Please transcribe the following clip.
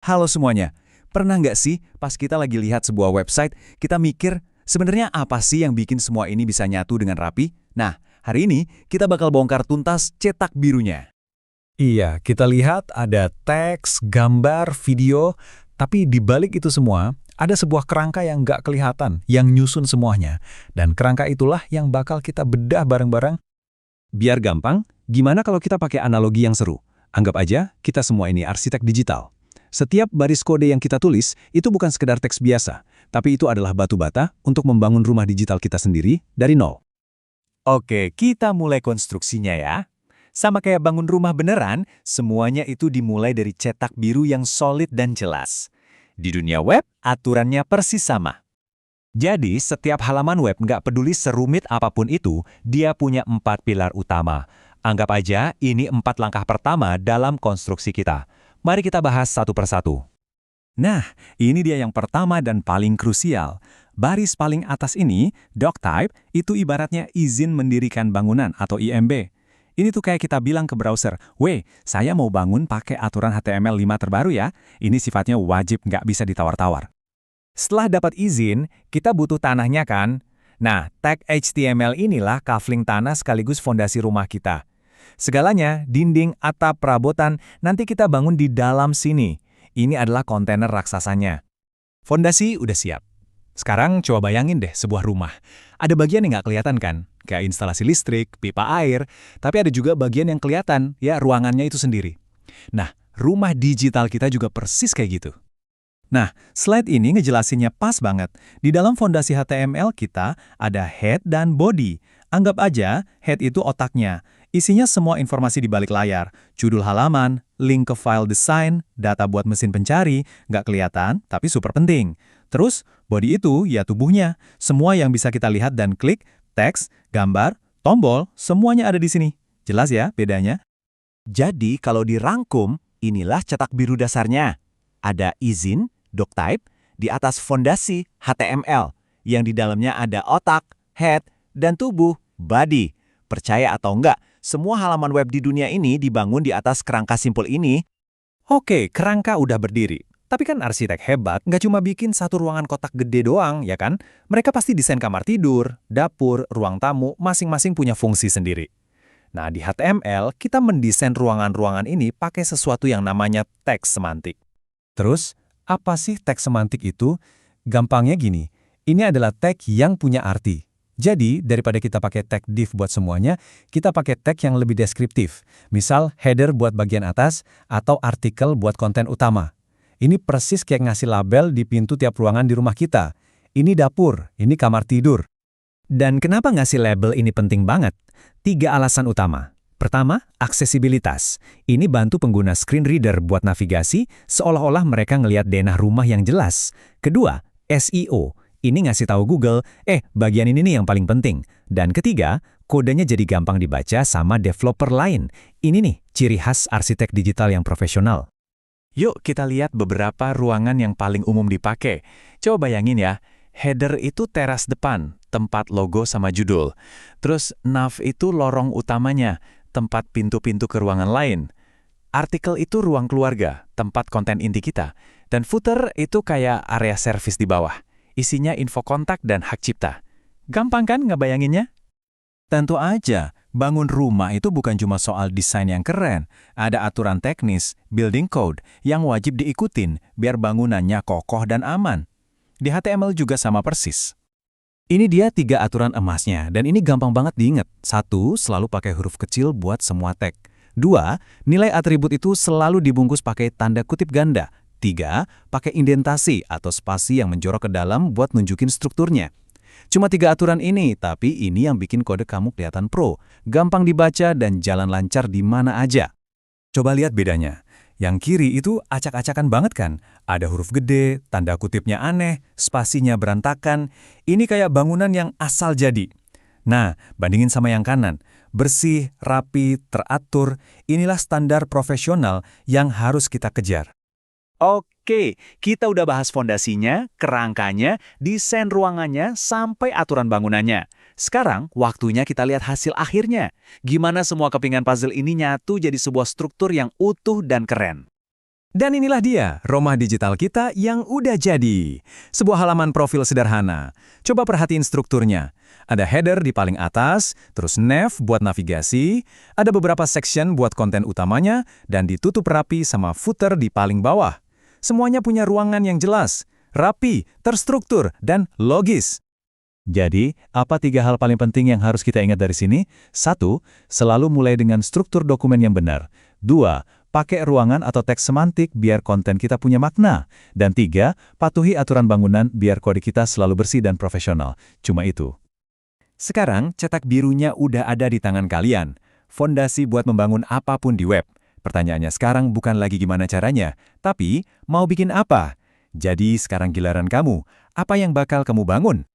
Halo semuanya, pernah nggak sih pas kita lagi lihat sebuah website, kita mikir sebenarnya apa sih yang bikin semua ini bisa nyatu dengan rapi? Nah, hari ini kita bakal bongkar tuntas cetak birunya. Iya, kita lihat ada teks, gambar, video, tapi di balik itu semua, ada sebuah kerangka yang nggak kelihatan, yang nyusun semuanya. Dan kerangka itulah yang bakal kita bedah bareng-bareng. Biar gampang, gimana kalau kita pakai analogi yang seru? Anggap aja kita semua ini arsitek digital. Setiap baris kode yang kita tulis itu bukan sekedar teks biasa, tapi itu adalah batu bata untuk membangun rumah digital kita sendiri dari nol. Oke, kita mulai konstruksinya ya. Sama kayak bangun rumah beneran, semuanya itu dimulai dari cetak biru yang solid dan jelas. Di dunia web, aturannya persis sama. Jadi, setiap halaman web nggak peduli serumit apapun itu, dia punya 4 pilar utama. Anggap aja ini 4 langkah pertama dalam konstruksi kita. Mari kita bahas satu persatu. Nah, ini dia yang pertama dan paling krusial. Baris paling atas ini, doc type, itu ibaratnya izin mendirikan bangunan atau IMB. Ini tuh kayak kita bilang ke browser, "Weh, saya mau bangun pakai aturan HTML5 terbaru ya. Ini sifatnya wajib nggak bisa ditawar-tawar." Setelah dapat izin, kita butuh tanahnya kan? Nah, tag HTML inilah kafling tanah sekaligus fondasi rumah kita. Segalanya, dinding, atap, perabotan, nanti kita bangun di dalam sini. Ini adalah kontainer raksasanya. Fondasi udah siap. Sekarang coba bayangin deh sebuah rumah. Ada bagian yang nggak kelihatan kan? Kayak instalasi listrik, pipa air, tapi ada juga bagian yang kelihatan, ya ruangannya itu sendiri. Nah, rumah digital kita juga persis kayak gitu. Nah, slide ini ngejelasinnya pas banget. Di dalam fondasi HTML kita ada head dan body. Anggap aja head itu otaknya. Isinya semua informasi di balik layar. Judul halaman, link ke file desain, data buat mesin pencari, nggak kelihatan tapi super penting. Terus, body itu ya tubuhnya. Semua yang bisa kita lihat dan klik, teks, gambar, tombol, semuanya ada di sini. Jelas ya bedanya? Jadi kalau dirangkum, inilah cetak biru dasarnya. Ada izin, doc type, di atas fondasi HTML, yang di dalamnya ada otak, head, dan tubuh, body. Percaya atau enggak, semua halaman web di dunia ini dibangun di atas kerangka simpel ini. Oke, kerangka udah berdiri. Tapi kan arsitek hebat nggak cuma bikin satu ruangan kotak gede doang, ya kan? Mereka pasti desain kamar tidur, dapur, ruang tamu, masing-masing punya fungsi sendiri. Nah, di HTML, kita mendesain ruangan-ruangan ini pakai sesuatu yang namanya teks semantik. Terus, apa sih teks semantik itu? Gampangnya gini, ini adalah tag yang punya arti. Jadi, daripada kita pakai tag div buat semuanya, kita pakai tag yang lebih deskriptif. Misal, header buat bagian atas, atau artikel buat konten utama. Ini persis kayak ngasih label di pintu tiap ruangan di rumah kita. Ini dapur, ini kamar tidur. Dan kenapa ngasih label ini penting banget? 3 alasan utama. Pertama, aksesibilitas. Ini bantu pengguna screen reader buat navigasi, seolah-olah mereka ngelihat denah rumah yang jelas. Kedua, SEO. Ini ngasih tahu Google, bagian ini nih yang paling penting. Dan ketiga, kodenya jadi gampang dibaca sama developer lain. Ini nih, ciri khas arsitek digital yang profesional. Yuk kita lihat beberapa ruangan yang paling umum dipakai. Coba bayangin ya, header itu teras depan, tempat logo sama judul. Terus nav itu lorong utamanya, tempat pintu-pintu ke ruangan lain. Artikel itu ruang keluarga, tempat konten inti kita. Dan footer itu kayak area servis di bawah. Isinya info kontak dan hak cipta. Gampang kan ngebayanginnya? Tentu aja, bangun rumah itu bukan cuma soal desain yang keren. Ada aturan teknis, building code, yang wajib diikutin biar bangunannya kokoh dan aman. Di HTML juga sama persis. Ini dia 3 aturan emasnya, dan ini gampang banget diingat. 1, selalu pakai huruf kecil buat semua tag. 2, nilai atribut itu selalu dibungkus pakai tanda kutip ganda. 3, pakai indentasi atau spasi yang menjorok ke dalam buat nunjukin strukturnya. Cuma 3 aturan ini, tapi ini yang bikin kode kamu kelihatan pro, gampang dibaca dan jalan lancar di mana aja. Coba lihat bedanya. Yang kiri itu acak-acakan banget kan? Ada huruf gede, tanda kutipnya aneh, spasinya berantakan. Ini kayak bangunan yang asal jadi. Nah, bandingin sama yang kanan. Bersih, rapi, teratur, inilah standar profesional yang harus kita kejar. Oke, kita udah bahas fondasinya, kerangkanya, desain ruangannya, sampai aturan bangunannya. Sekarang, waktunya kita lihat hasil akhirnya. Gimana semua kepingan puzzle ini nyatu jadi sebuah struktur yang utuh dan keren. Dan inilah dia, rumah digital kita yang udah jadi. Sebuah halaman profil sederhana. Coba perhatiin strukturnya. Ada header di paling atas, terus nav buat navigasi, ada beberapa section buat konten utamanya, dan ditutup rapi sama footer di paling bawah. Semuanya punya ruangan yang jelas, rapi, terstruktur, dan logis. Jadi, apa 3 hal paling penting yang harus kita ingat dari sini? 1. Selalu mulai dengan struktur dokumen yang benar. 2. Pakai ruangan atau teks semantik biar konten kita punya makna. Dan 3. Patuhi aturan bangunan biar kode kita selalu bersih dan profesional. Cuma itu. Sekarang, cetak birunya udah ada di tangan kalian. Fondasi buat membangun apapun di web. Pertanyaannya sekarang bukan lagi gimana caranya, tapi mau bikin apa? Jadi sekarang giliran kamu. Apa yang bakal kamu bangun?